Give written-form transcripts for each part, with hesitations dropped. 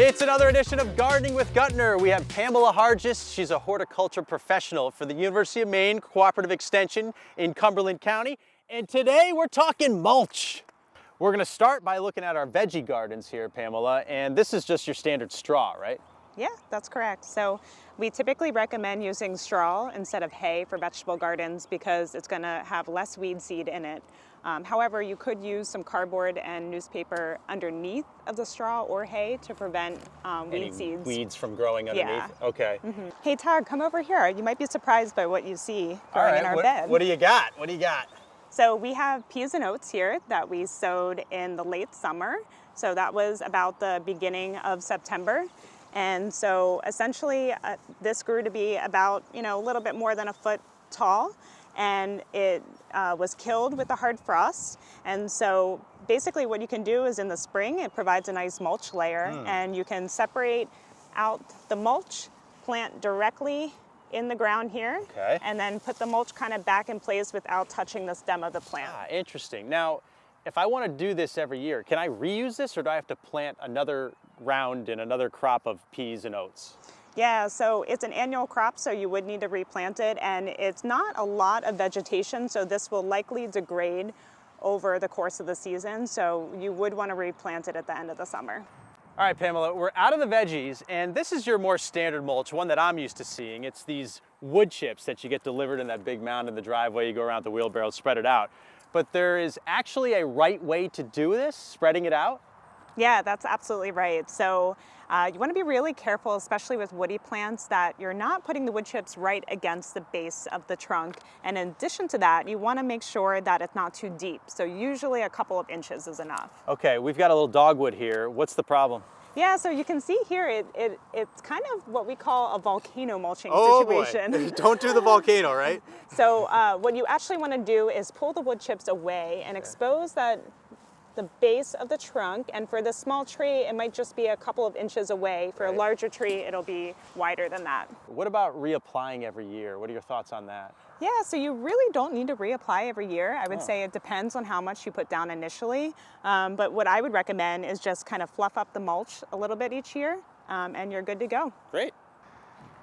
It's another edition of Gardening with Gutner. We have Pamela Hargest. She's a horticulture professional for the University of Maine Cooperative Extension in Cumberland County. And today we're talking mulch. We're gonna start by looking at our veggie gardens here, Pamela, and this is just your standard straw, right? Yeah, that's correct. So we typically recommend using straw instead of hay for vegetable gardens because it's gonna have less weed seed in it. However, you could use some cardboard and newspaper underneath of the straw or hay to prevent weed seeds. Weeds from growing underneath? Yeah. Okay. Hey Todd, come over here. You might be surprised by what you see growing in our bed. What do you got? What do you got? So we have peas and oats here that we sowed in the late summer. So that was about the beginning of September. And so essentially this grew to be about, a little bit more than a foot tall, and it was killed with the hard frost. And so basically what you can do is in the spring, it provides a nice mulch layer and you can separate out the mulch, plant directly in the ground here, and then put the mulch kind of back in place without touching the stem of the plant. Ah, interesting. Now, if I want to do this every year, can I reuse this or do I have to plant another round in another crop of peas and oats? Yeah, so it's an annual crop, so you would need to replant it, and it's not a lot of vegetation, so this will likely degrade over the course of the season, so you would want to replant it at the end of the summer. All right, Pamela, we're out of the veggies, and this is your more standard mulch, one that I'm used to seeing. It's these wood chips that you get delivered in that big mound in the driveway. You go around the wheelbarrow, spread it out. But there is actually a right way to do this, spreading it out? Yeah, that's absolutely right. So you want to be really careful, especially with woody plants, that you're not putting the wood chips right against the base of the trunk. And in addition to that, you want to make sure that it's not too deep. So usually a couple of inches is enough. Okay, we've got a little dogwood here. What's the problem? Yeah, so you can see here, it's kind of what we call a volcano mulching situation. Boy. Don't do the volcano, right? So what you actually want to do is pull the wood chips away and expose the base of the trunk, and for the small tree it might just be a couple of inches away. For a larger tree it'll be wider than that. What about reapplying every year? What are your thoughts on that? Yeah, so you really don't need to reapply every year. I would say it depends on how much you put down initially, but what I would recommend is just kind of fluff up the mulch a little bit each year, and you're good to go. Great.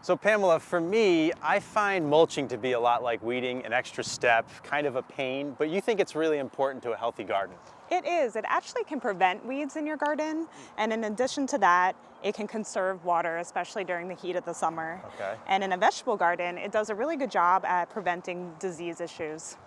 So Pamela, for me, I find mulching to be a lot like weeding, an extra step, kind of a pain, but you think it's really important to a healthy garden. It is. It actually can prevent weeds in your garden, and in addition to that, it can conserve water, especially during the heat of the summer. Okay. And in a vegetable garden, it does a really good job at preventing disease issues.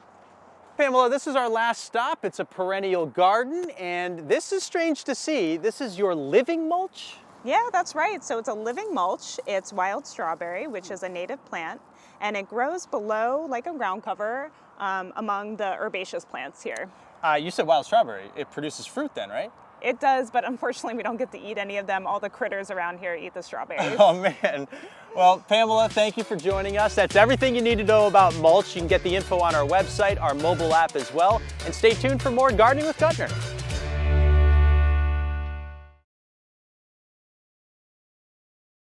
Pamela, this is our last stop. It's a perennial garden, and this is strange to see. This is your living mulch? Yeah, that's right. So it's a living mulch. It's wild strawberry, which is a native plant, and it grows below like a ground cover among the herbaceous plants here. You said wild strawberry. It produces fruit then, right? It does, but unfortunately we don't get to eat any of them. All the critters around here eat the strawberries. Oh man. Well, Pamela, thank you for joining us. That's everything you need to know about mulch. You can get the info on our website, our mobile app as well. And stay tuned for more Gardening with Gutner.